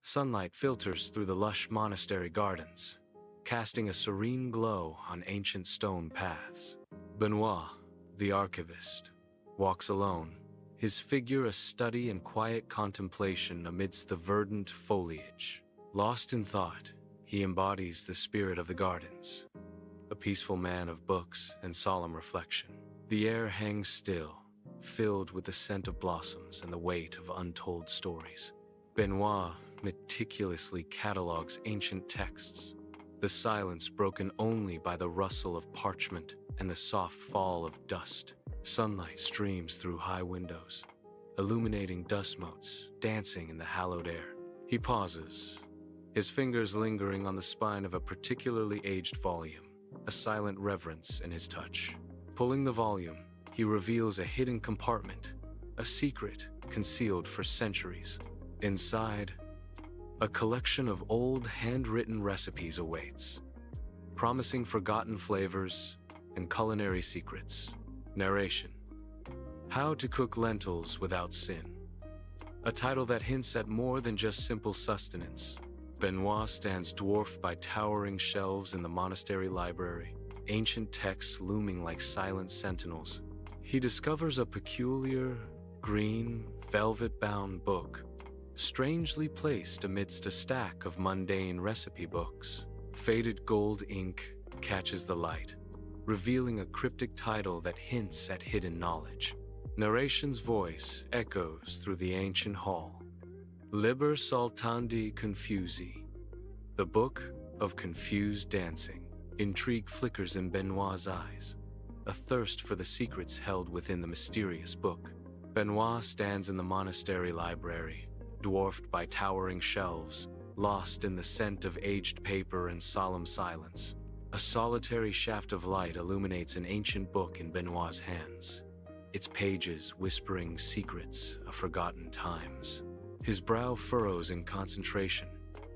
Sunlight filters through the lush monastery gardens, casting a serene glow on ancient stone paths. Benoit, the archivist, walks alone, his figure a study in quiet contemplation amidst the verdant foliage. Lost in thought, he embodies the spirit of the gardens, a peaceful man of books and solemn reflection. The air hangs still, filled with the scent of blossoms and the weight of untold stories. Benoit meticulously catalogues ancient texts, the silence broken only by the rustle of parchment and the soft fall of dust. Sunlight streams through high windows, illuminating dust motes dancing in the hallowed air. He pauses, his fingers lingering on the spine of a particularly aged volume, a silent reverence in his touch. Pulling the volume, he reveals a hidden compartment, a secret concealed for centuries. Inside, a collection of old handwritten recipes awaits, promising forgotten flavors and culinary secrets. Narration: How to Cook Lentils Without Sin. A title that hints at more than just simple sustenance. Benoit stands dwarfed by towering shelves in the monastery library, ancient texts looming like silent sentinels. He discovers a peculiar, green, velvet-bound book, strangely placed amidst a stack of mundane recipe books. Faded gold ink catches the light, revealing a cryptic title that hints at hidden knowledge. Narration's voice echoes through the ancient hall. Liber Saltandi Confusi, the Book of Confused Dancing. Intrigue flickers in Benoit's eyes, a thirst for the secrets held within the mysterious book. Benoit stands in the monastery library, dwarfed by towering shelves, lost in the scent of aged paper and solemn silence. A solitary shaft of light illuminates an ancient book in Benoit's hands, its pages whispering secrets of forgotten times. His brow furrows in concentration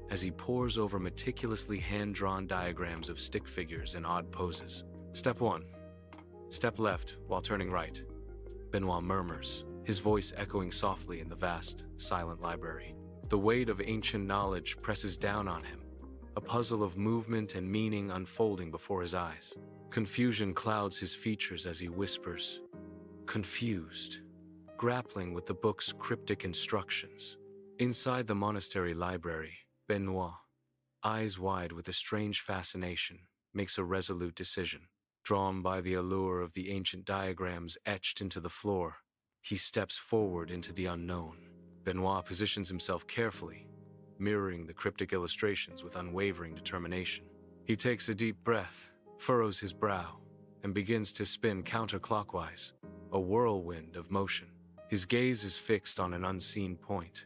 as he pores over meticulously hand-drawn diagrams of stick figures in odd poses. Step 1. Step left while turning right, Benoit murmurs, his voice echoing softly in the vast, silent library. The weight of ancient knowledge presses down on him, a puzzle of movement and meaning unfolding before his eyes. Confusion clouds his features as he whispers, confused, grappling with the book's cryptic instructions. Inside the monastery library, Benoit, eyes wide with a strange fascination, makes a resolute decision. Drawn by the allure of the ancient diagrams etched into the floor, he steps forward into the unknown. Benoit positions himself carefully, mirroring the cryptic illustrations with unwavering determination. He takes a deep breath, furrows his brow, and begins to spin counterclockwise, a whirlwind of motion. His gaze is fixed on an unseen point,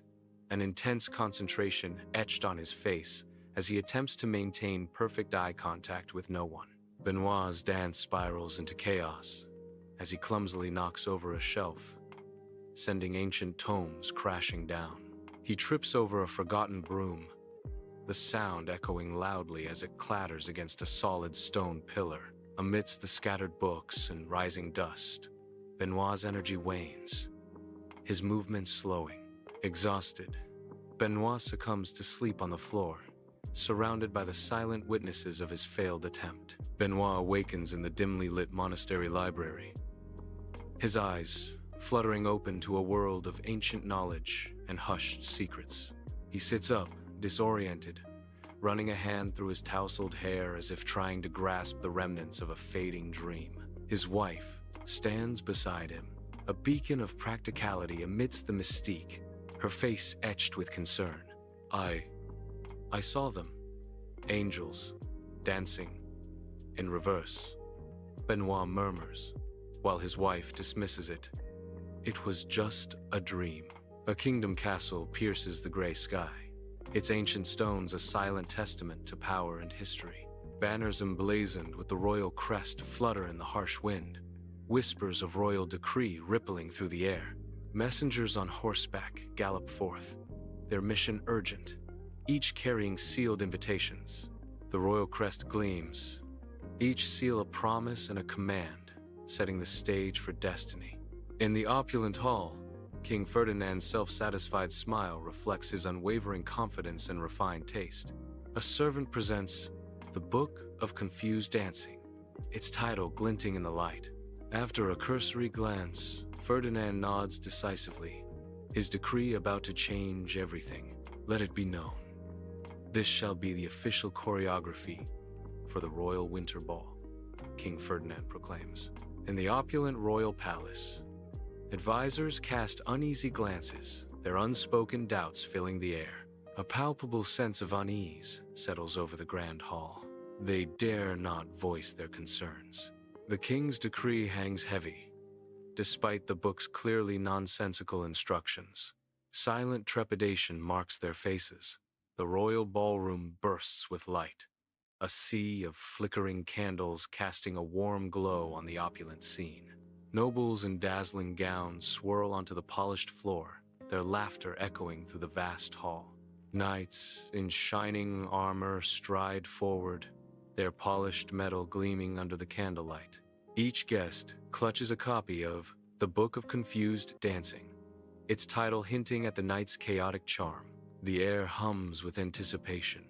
an intense concentration etched on his face as he attempts to maintain perfect eye contact with no one. Benoit's dance spirals into chaos as he clumsily knocks over a shelf, sending ancient tomes crashing down. He trips over a forgotten broom, the sound echoing loudly as it clatters against a solid stone pillar. Amidst the scattered books and rising dust, Benoit's energy wanes, his movements slowing. Exhausted, Benoit succumbs to sleep on the floor, surrounded by the silent witnesses of his failed attempt. Benoit awakens in the dimly lit monastery library, his eyes fluttering open to a world of ancient knowledge and hushed secrets. He sits up, disoriented, running a hand through his tousled hair as if trying to grasp the remnants of a fading dream. His wife stands beside him, a beacon of practicality amidst the mystique, her face etched with concern. I saw them. Angels, dancing, in reverse. Benoit murmurs, while his wife dismisses it. It was just a dream. A kingdom castle pierces the gray sky, its ancient stones a silent testament to power and history. Banners emblazoned with the royal crest flutter in the harsh wind, whispers of royal decree rippling through the air. Messengers on horseback gallop forth, their mission urgent, each carrying sealed invitations. The royal crest gleams, each seal a promise and a command, setting the stage for destiny. In the opulent hall, King Ferdinand's self-satisfied smile reflects his unwavering confidence and refined taste. A servant presents the Book of Confused Dancing, its title glinting in the light. After a cursory glance, Ferdinand nods decisively, his decree about to change everything. Let it be known. This shall be the official choreography for the royal winter ball, King Ferdinand proclaims. In the opulent royal palace, advisors cast uneasy glances, their unspoken doubts filling the air. A palpable sense of unease settles over the grand hall. They dare not voice their concerns. The king's decree hangs heavy, despite the book's clearly nonsensical instructions. Silent trepidation marks their faces. The royal ballroom bursts with light, a sea of flickering candles casting a warm glow on the opulent scene. Nobles in dazzling gowns swirl onto the polished floor, their laughter echoing through the vast hall. Knights in shining armor stride forward, their polished metal gleaming under the candlelight. Each guest clutches a copy of The Book of Confused Dancing, its title hinting at the night's chaotic charm. The air hums with anticipation,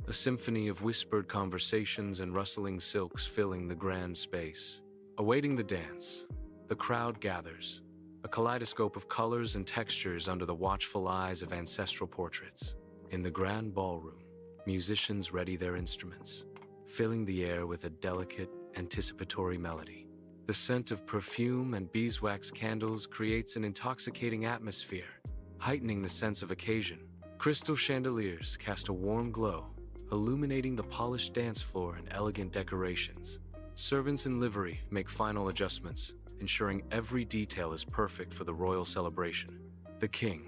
a symphony of whispered conversations and rustling silks filling the grand space. Awaiting the dance, the crowd gathers, a kaleidoscope of colors and textures under the watchful eyes of ancestral portraits. In the grand ballroom, musicians ready their instruments, filling the air with a delicate, anticipatory melody. The scent of perfume and beeswax candles creates an intoxicating atmosphere, heightening the sense of occasion. Crystal chandeliers cast a warm glow, illuminating the polished dance floor and elegant decorations. Servants in livery make final adjustments, ensuring every detail is perfect for the royal celebration. The king,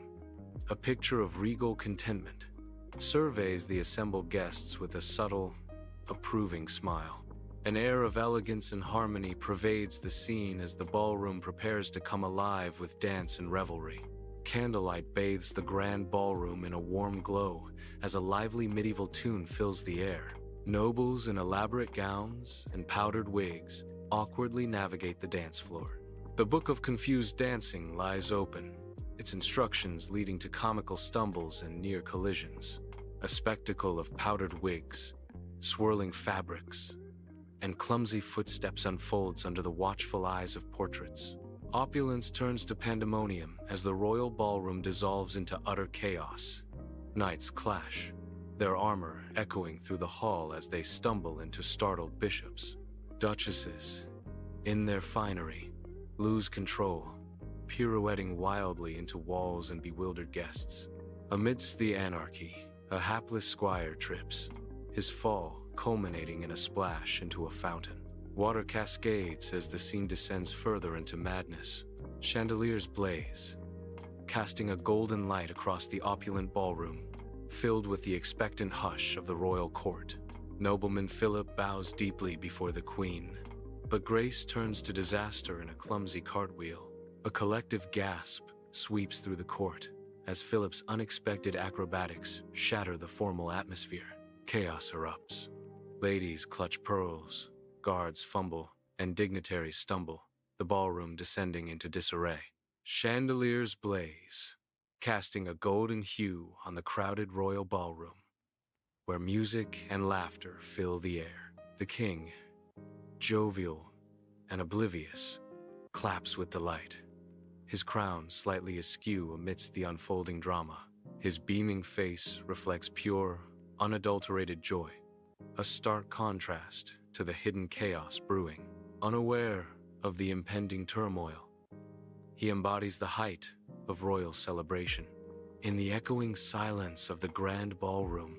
a picture of regal contentment, surveys the assembled guests with a subtle, approving smile. An air of elegance and harmony pervades the scene as the ballroom prepares to come alive with dance and revelry. Candlelight bathes the grand ballroom in a warm glow as a lively medieval tune fills the air. Nobles in elaborate gowns and powdered wigs awkwardly navigate the dance floor. The Book of Confused Dancing lies open, its instructions leading to comical stumbles and near collisions. A spectacle of powdered wigs, swirling fabrics, and clumsy footsteps unfolds under the watchful eyes of portraits. Opulence turns to pandemonium as the royal ballroom dissolves into utter chaos. Knights clash, their armor echoing through the hall as they stumble into startled bishops. Duchesses, in their finery, lose control, pirouetting wildly into walls and bewildered guests. Amidst the anarchy, a hapless squire trips, his fall culminating in a splash into a fountain. Water cascades as the scene descends further into madness. Chandeliers blaze, casting a golden light across the opulent ballroom, filled with the expectant hush of the royal court. Nobleman Philip bows deeply before the queen, but grace turns to disaster in a clumsy cartwheel. A collective gasp sweeps through the court as Philip's unexpected acrobatics shatter the formal atmosphere. Chaos erupts. Ladies clutch pearls, guards fumble, and dignitaries stumble, the ballroom descending into disarray. Chandeliers blaze, casting a golden hue on the crowded royal ballroom, where music and laughter fill the air. The king, jovial and oblivious, claps with delight, his crown slightly askew amidst the unfolding drama. His beaming face reflects pure, unadulterated joy, a stark contrast to the hidden chaos brewing. Unaware of the impending turmoil, he embodies the height of royal celebration. In the echoing silence of the grand ballroom,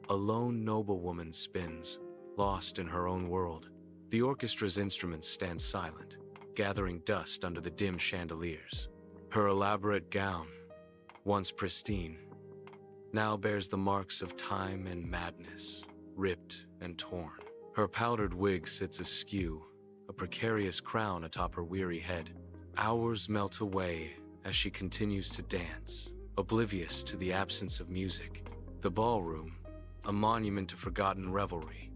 a lone noblewoman spins, lost in her own world. The orchestra's instruments stand silent, gathering dust under the dim chandeliers. Her elaborate gown, once pristine, now bears the marks of time and madness, ripped and torn. Her powdered wig sits askew, a precarious crown atop her weary head. Hours melt away as she continues to dance, oblivious to the absence of music. The ballroom, a monument to forgotten revelry,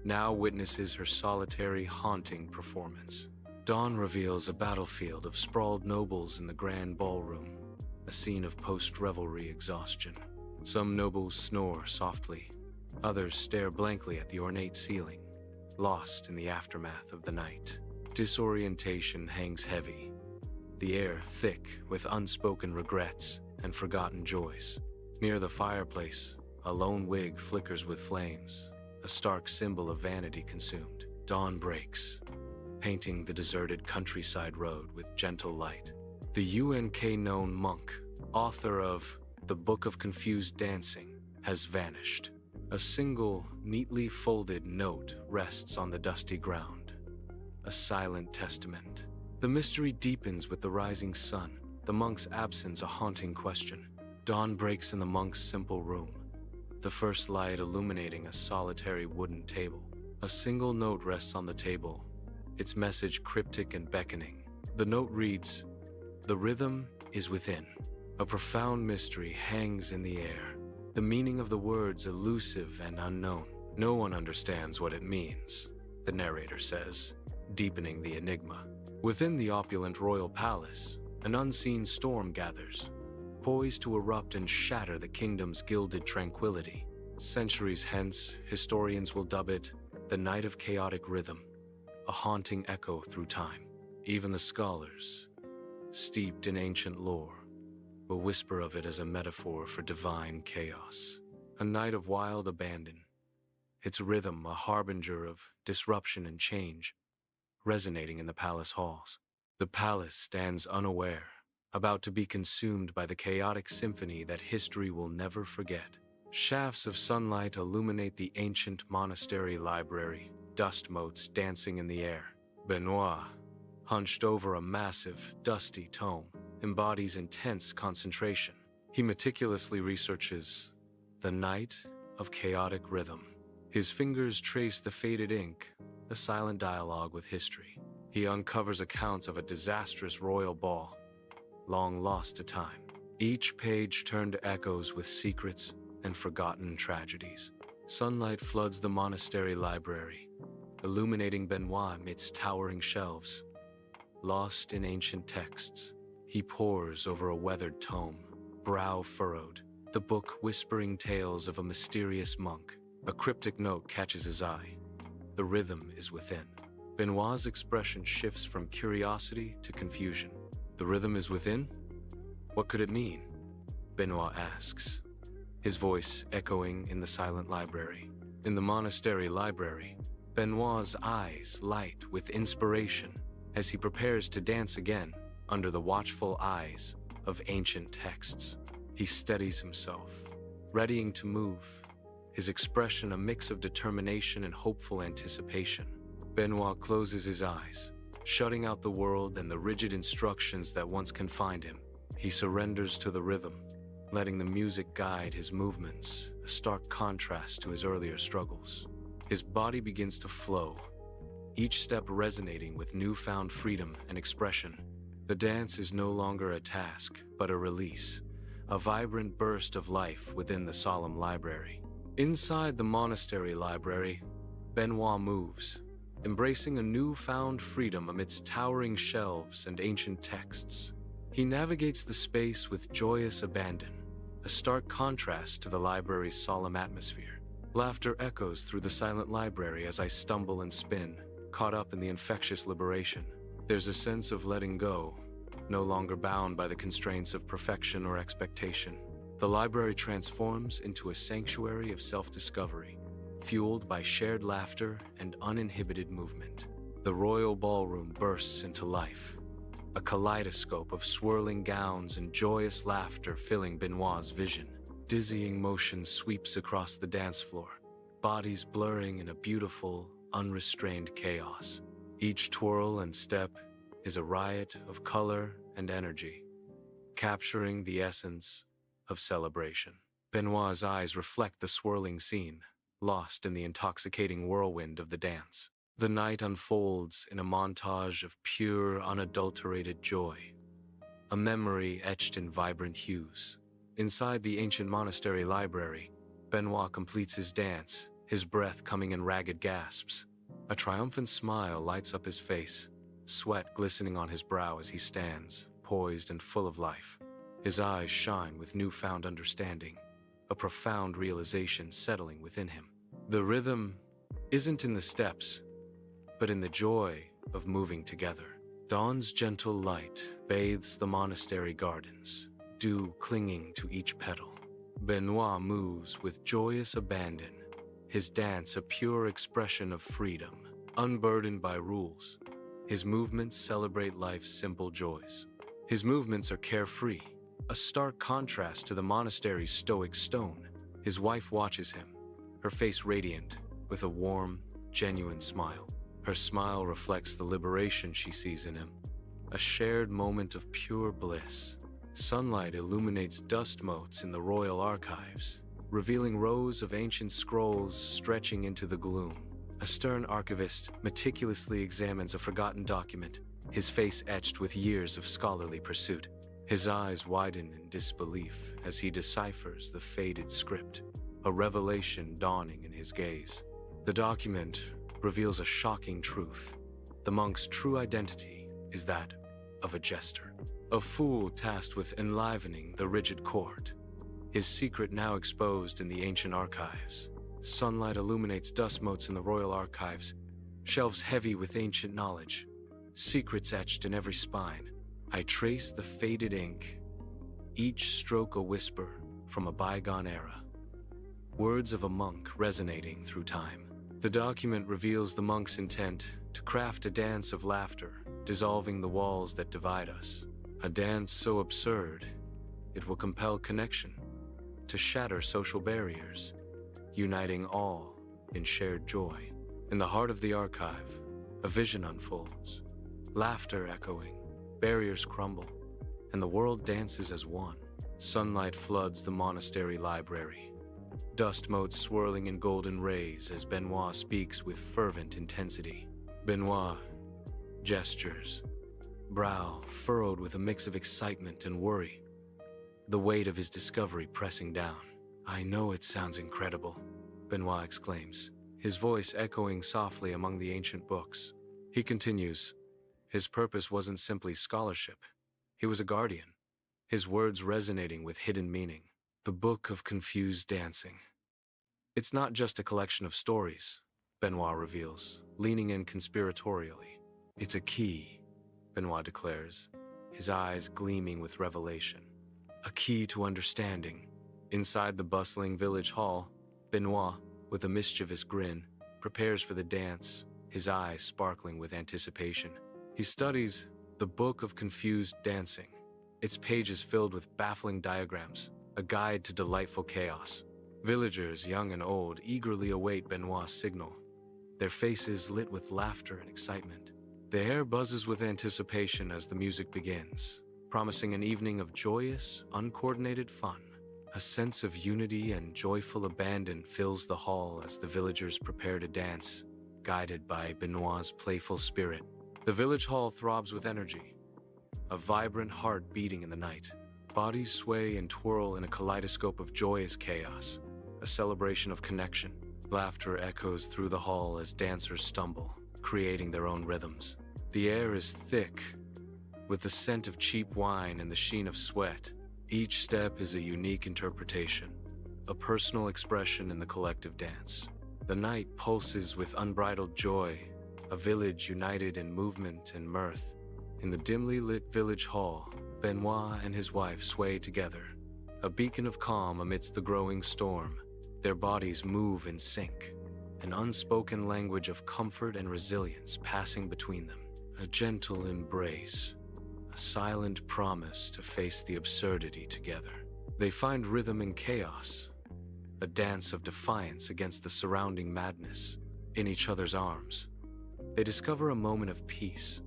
now witnesses her solitary, haunting performance. Dawn reveals a battlefield of sprawled nobles in the grand ballroom, a scene of post-revelry exhaustion. Some nobles snore softly, others stare blankly at the ornate ceiling, lost in the aftermath of the night. Disorientation hangs heavy, the air thick with unspoken regrets and forgotten joys. Near the fireplace, a lone wig flickers with flames, a stark symbol of vanity consumed. Dawn breaks, painting the deserted countryside road with gentle light. The UNK-known monk, author of The Book of Confused Dancing, has vanished. A single, neatly folded note rests on the dusty ground, a silent testament. The mystery deepens with the rising sun, the monk's absence a haunting question. Dawn breaks in the monk's simple room, the first light illuminating a solitary wooden table. A single note rests on the table, its message cryptic and beckoning. The note reads, "The rhythm is within." A profound mystery hangs in the air, the meaning of the words elusive and unknown. No one understands what it means, the narrator says, deepening the enigma. Within the opulent royal palace, an unseen storm gathers, poised to erupt and shatter the kingdom's gilded tranquility. Centuries hence, historians will dub it the Night of Chaotic Rhythm, a haunting echo through time. Even the scholars, steeped in ancient lore, will whisper of it as a metaphor for divine chaos. A night of wild abandon, its rhythm a harbinger of disruption and change, resonating in the palace halls. The palace stands unaware, about to be consumed by the chaotic symphony that history will never forget. Shafts of sunlight illuminate the ancient monastery library, dust motes dancing in the air. Benoit, hunched over a massive, dusty tome, embodies intense concentration. He meticulously researches the Night of Chaotic Rhythm. His fingers trace the faded ink, a silent dialogue with history. He uncovers accounts of a disastrous royal ball, long lost to time. Each page turned to echoes with secrets and forgotten tragedies. Sunlight floods the monastery library, illuminating Benoit amidst towering shelves. Lost in ancient texts, he pores over a weathered tome, brow furrowed, the book whispering tales of a mysterious monk. A cryptic note catches his eye. The rhythm is within. Benoit's expression shifts from curiosity to confusion. The rhythm is within? What could it mean? Benoit asks, his voice echoing in the silent library. In the monastery library, Benoit's eyes light with inspiration as he prepares to dance again under the watchful eyes of ancient texts. He steadies himself, readying to move, his expression a mix of determination and hopeful anticipation. Benoit closes his eyes, shutting out the world and the rigid instructions that once confined him. He surrenders to the rhythm, letting the music guide his movements, a stark contrast to his earlier struggles. His body begins to flow, each step resonating with newfound freedom and expression. The dance is no longer a task, but a release, a vibrant burst of life within the solemn library. Inside the monastery library, Benoit moves, embracing a newfound freedom amidst towering shelves and ancient texts. He navigates the space with joyous abandon, a stark contrast to the library's solemn atmosphere. Laughter echoes through the silent library as I stumble and spin, caught up in the infectious liberation. There's a sense of letting go, no longer bound by the constraints of perfection or expectation. The library transforms into a sanctuary of self-discovery, fueled by shared laughter and uninhibited movement. The royal ballroom bursts into life, a kaleidoscope of swirling gowns and joyous laughter filling Benoit's vision. Dizzying motion sweeps across the dance floor, bodies blurring in a beautiful, unrestrained chaos. Each twirl and step is a riot of color and energy, capturing the essence of celebration. Benoit's eyes reflect the swirling scene, lost in the intoxicating whirlwind of the dance. The night unfolds in a montage of pure, unadulterated joy, a memory etched in vibrant hues. Inside the ancient monastery library, Benoit completes his dance, his breath coming in ragged gasps. A triumphant smile lights up his face, sweat glistening on his brow as he stands, poised and full of life. His eyes shine with newfound understanding, a profound realization settling within him. The rhythm isn't in the steps, but in the joy of moving together. Dawn's gentle light bathes the monastery gardens, dew clinging to each petal. Benoit moves with joyous abandon, his dance a pure expression of freedom, unburdened by rules. His movements celebrate life's simple joys. His movements are carefree, a stark contrast to the monastery's stoic stone. His wife watches him, her face radiant, with a warm, genuine smile. Her smile reflects the liberation she sees in him, a shared moment of pure bliss. Sunlight illuminates dust motes in the royal archives, revealing rows of ancient scrolls stretching into the gloom. A stern archivist meticulously examines a forgotten document, his face etched with years of scholarly pursuit. His eyes widen in disbelief as he deciphers the faded script, a revelation dawning in his gaze. The document reveals a shocking truth. The monk's true identity is that of a jester, a fool tasked with enlivening the rigid court. His secret now exposed in the ancient archives. Sunlight illuminates dust motes in the royal archives, shelves heavy with ancient knowledge, secrets etched in every spine. I trace the faded ink, each stroke a whisper from a bygone era, words of a monk resonating through time. The document reveals the monk's intent to craft a dance of laughter, dissolving the walls that divide us. A dance so absurd, it will compel connection, to shatter social barriers, uniting all in shared joy. In the heart of the archive, a vision unfolds, laughter echoing, barriers crumble, and the world dances as one. Sunlight floods the monastery library, dust motes swirling in golden rays as Benoit speaks with fervent intensity. Benoit gestures, brow furrowed with a mix of excitement and worry, the weight of his discovery pressing down. I know it sounds incredible, Benoit exclaims, his voice echoing softly among the ancient books. He continues, his purpose wasn't simply scholarship. He was a guardian, his words resonating with hidden meaning. The Book of Confused Dancing. It's not just a collection of stories, Benoit reveals, leaning in conspiratorially. It's a key, Benoit declares, his eyes gleaming with revelation. A key to understanding. Inside the bustling village hall, Benoit, with a mischievous grin, prepares for the dance, his eyes sparkling with anticipation. He studies the Book of Confused Dancing, its pages filled with baffling diagrams, a guide to delightful chaos. Villagers, young and old, eagerly await Benoit's signal, their faces lit with laughter and excitement. The air buzzes with anticipation as the music begins, promising an evening of joyous, uncoordinated fun. A sense of unity and joyful abandon fills the hall as the villagers prepare to dance, guided by Benoit's playful spirit. The village hall throbs with energy, a vibrant heart beating in the night. Bodies sway and twirl in a kaleidoscope of joyous chaos, a celebration of connection. Laughter echoes through the hall as dancers stumble, creating their own rhythms. The air is thick, with the scent of cheap wine and the sheen of sweat. Each step is a unique interpretation, a personal expression in the collective dance. The night pulses with unbridled joy, a village united in movement and mirth. In the dimly lit village hall, Benoit and his wife sway together, a beacon of calm amidst the growing storm. Their bodies move in sync, an unspoken language of comfort and resilience passing between them. A gentle embrace, a silent promise to face the absurdity together. They find rhythm in chaos, a dance of defiance against the surrounding madness. In each other's arms, they discover a moment of peace,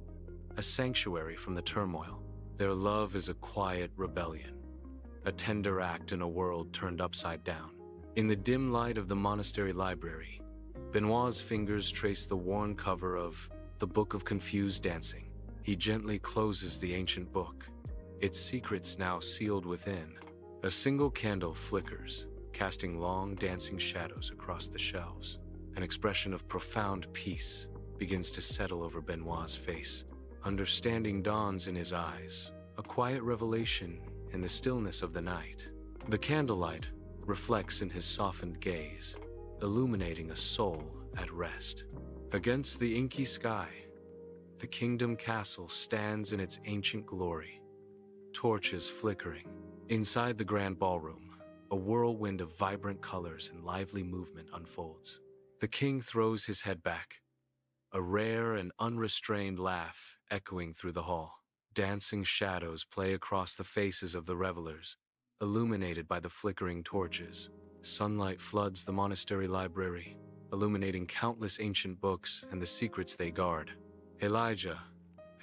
a sanctuary from the turmoil. Their love is a quiet rebellion, a tender act in a world turned upside down. In the dim light of the monastery library, Benoit's fingers trace the worn cover of the Book of Confused Dancing. He gently closes the ancient book, its secrets now sealed within. A single candle flickers, casting long dancing shadows across the shelves. An expression of profound peace begins to settle over Benoit's face. Understanding dawns in his eyes, a quiet revelation in the stillness of the night. The candlelight reflects in his softened gaze, illuminating a soul at rest. Against the inky sky, the kingdom castle stands in its ancient glory, torches flickering. Inside the grand ballroom, a whirlwind of vibrant colors and lively movement unfolds. The king throws his head back, a rare and unrestrained laugh echoing through the hall. Dancing shadows play across the faces of the revelers, illuminated by the flickering torches. Sunlight floods the monastery library, illuminating countless ancient books and the secrets they guard. Elijah,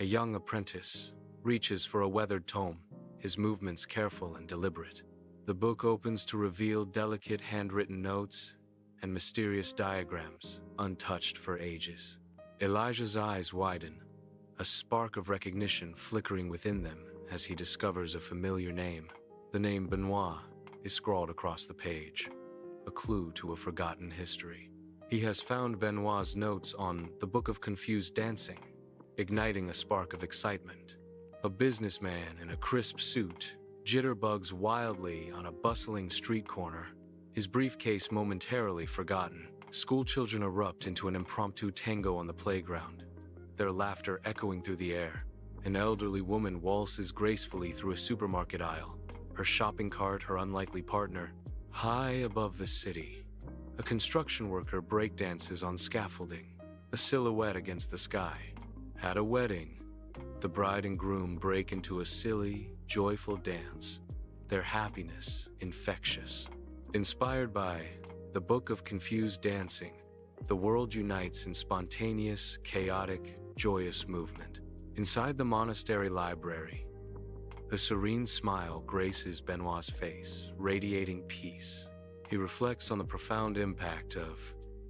a young apprentice, reaches for a weathered tome, his movements careful and deliberate. The book opens to reveal delicate handwritten notes and mysterious diagrams, untouched for ages. Elijah's eyes widen, a spark of recognition flickering within them as he discovers a familiar name. The name Benoit is scrawled across the page, a clue to a forgotten history. He has found Benoit's notes on the Book of Confused Dancing, igniting a spark of excitement. A businessman in a crisp suit jitterbugs wildly on a bustling street corner, his briefcase momentarily forgotten. Schoolchildren erupt into an impromptu tango on the playground, their laughter echoing through the air. An elderly woman waltzes gracefully through a supermarket aisle, her shopping cart her unlikely partner. High above the city, a construction worker breakdances on scaffolding, a silhouette against the sky. At a wedding, the bride and groom break into a silly, joyful dance, their happiness infectious. Inspired by the Book of Confused Dancing, the world unites in spontaneous, chaotic, joyous movement. Inside the monastery library, a serene smile graces Benoit's face, radiating peace. He reflects on the profound impact of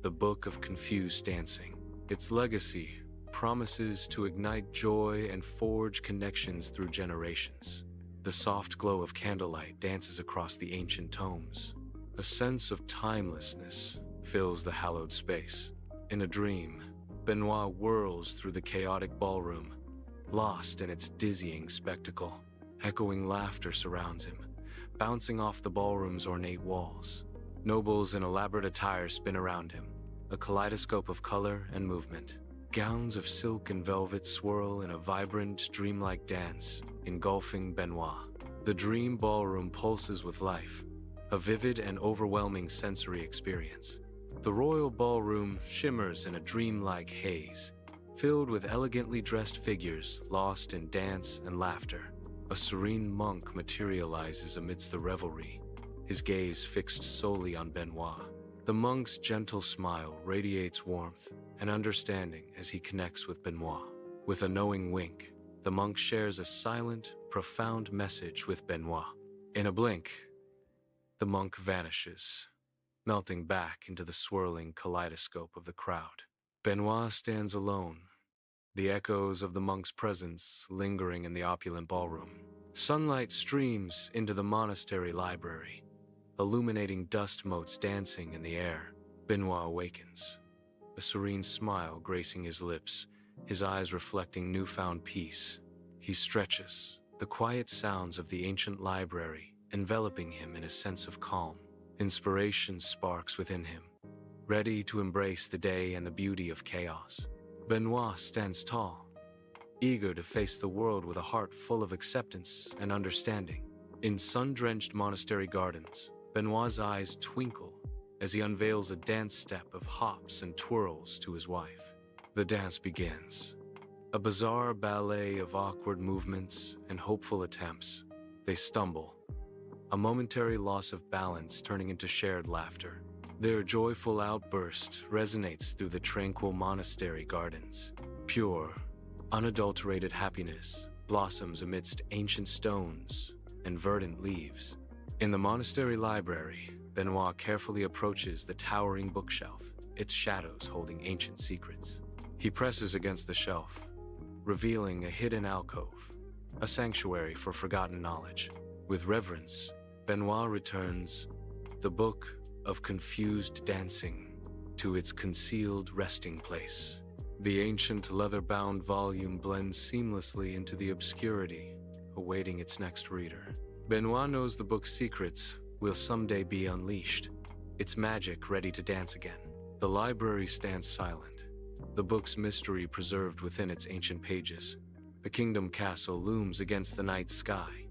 the Book of Confused Dancing. Its legacy promises to ignite joy and forge connections through generations. The soft glow of candlelight dances across the ancient tomes. A sense of timelessness fills the hallowed space. In a dream, Benoit whirls through the chaotic ballroom, lost in its dizzying spectacle. Echoing laughter surrounds him, bouncing off the ballroom's ornate walls. Nobles in elaborate attire spin around him, a kaleidoscope of color and movement. Gowns of silk and velvet swirl in a vibrant, dreamlike dance, engulfing Benoit. The dream ballroom pulses with life, a vivid and overwhelming sensory experience. The royal ballroom shimmers in a dreamlike haze, filled with elegantly dressed figures lost in dance and laughter. A serene monk materializes amidst the revelry, his gaze fixed solely on Benoit. The monk's gentle smile radiates warmth and understanding as he connects with Benoit. With a knowing wink, the monk shares a silent, profound message with Benoit. In a blink, the monk vanishes, melting back into the swirling kaleidoscope of the crowd. Benoit stands alone, the echoes of the monk's presence lingering in the opulent ballroom. Sunlight streams into the monastery library, illuminating dust motes dancing in the air. Benoit awakens, a serene smile gracing his lips, his eyes reflecting newfound peace. He stretches, the quiet sounds of the ancient library enveloping him in a sense of calm. Inspiration sparks within him, ready to embrace the day and the beauty of chaos. Benoit stands tall, eager to face the world with a heart full of acceptance and understanding. In sun-drenched monastery gardens, Benoit's eyes twinkle as he unveils a dance step of hops and twirls to his wife. The dance begins, a bizarre ballet of awkward movements and hopeful attempts. They stumble, a momentary loss of balance turning into shared laughter. Their joyful outburst resonates through the tranquil monastery gardens. Pure, unadulterated happiness blossoms amidst ancient stones and verdant leaves. In the monastery library, Benoit carefully approaches the towering bookshelf, its shadows holding ancient secrets. He presses against the shelf, revealing a hidden alcove, a sanctuary for forgotten knowledge. With reverence, Benoit returns the Book of Confused Dancing to its concealed resting place. The ancient leather-bound volume blends seamlessly into the obscurity, awaiting its next reader. Benoit knows the book's secrets will someday be unleashed, its magic ready to dance again. The library stands silent, the book's mystery preserved within its ancient pages. The kingdom castle looms against the night sky,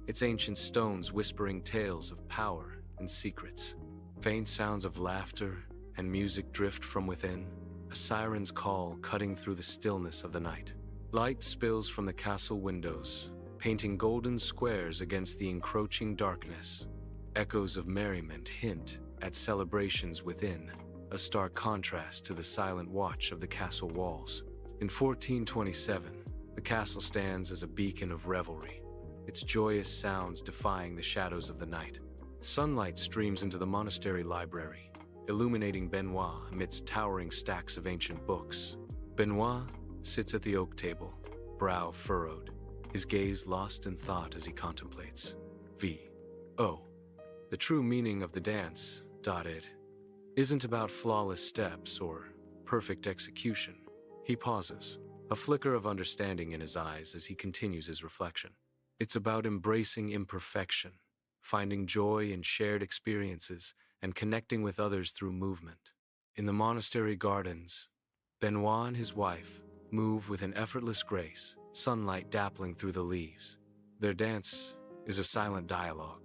its ancient stones whispering tales of power and secrets. Faint sounds of laughter and music drift from within, a siren's call cutting through the stillness of the night. Light spills from the castle windows, painting golden squares against the encroaching darkness. Echoes of merriment hint at celebrations within, a stark contrast to the silent watch of the castle walls. In 1427, the castle stands as a beacon of revelry, its joyous sounds defying the shadows of the night. Sunlight streams into the monastery library, illuminating Benoit amidst towering stacks of ancient books. Benoit sits at the oak table, brow furrowed, his gaze lost in thought as he contemplates. V.O. The true meaning of the dance, it, isn't about flawless steps or perfect execution. He pauses, a flicker of understanding in his eyes as he continues his reflection. It's about embracing imperfection, finding joy in shared experiences, and connecting with others through movement. In the monastery gardens, Benoit and his wife move with an effortless grace, sunlight dappling through the leaves. Their dance is a silent dialogue,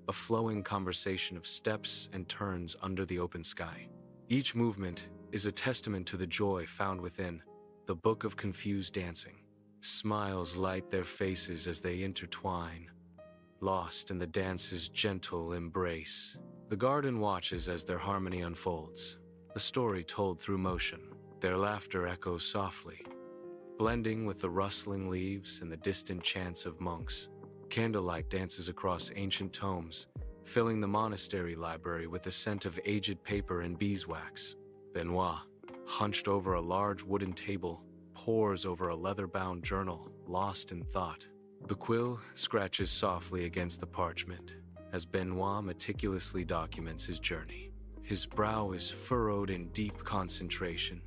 a flowing conversation of steps and turns under the open sky. Each movement is a testament to the joy found within the book of confused dancing. Smiles light their faces as they intertwine, lost in the dance's gentle embrace. The garden watches as their harmony unfolds, a story told through motion. Their laughter echoes softly, blending with the rustling leaves and the distant chants of monks. Candlelight dances across ancient tomes, filling the monastery library with the scent of aged paper and beeswax. Benoit, hunched over a large wooden table, pores over a leather-bound journal, lost in thought. The quill scratches softly against the parchment as Benoit meticulously documents his journey. His brow is furrowed in deep concentration,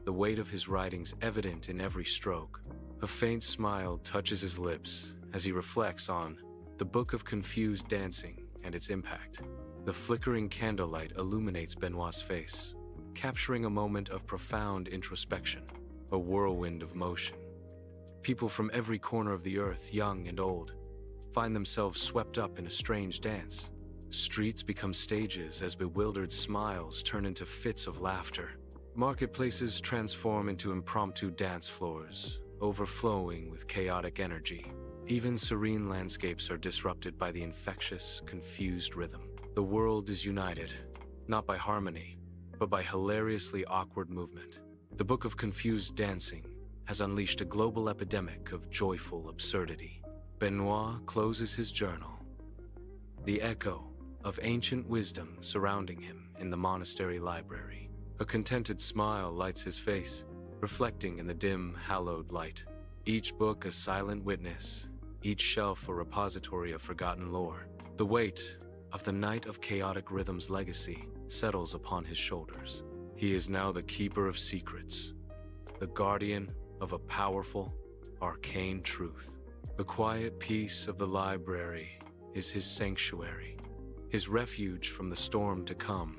the weight of his writings evident in every stroke. A faint smile touches his lips as he reflects on the book of confused dancing and its impact. The flickering candlelight illuminates Benoit's face, capturing a moment of profound introspection, a whirlwind of motion. People from every corner of the earth, young and old, find themselves swept up in a strange dance. Streets become stages as bewildered smiles turn into fits of laughter. Marketplaces transform into impromptu dance floors, overflowing with chaotic energy. Even serene landscapes are disrupted by the infectious, confused rhythm. The world is united, not by harmony, but by hilariously awkward movement. The book of confused dancing has unleashed a global epidemic of joyful absurdity. Benoit closes his journal, the echo of ancient wisdom surrounding him in the monastery library. A contented smile lights his face, reflecting in the dim, hallowed light. Each book a silent witness, each shelf a repository of forgotten lore. The weight of the Night of Chaotic Rhythm's legacy settles upon his shoulders. He is now the keeper of secrets, the guardian of a powerful, arcane truth. The quiet peace of the library is his sanctuary, his refuge from the storm to come.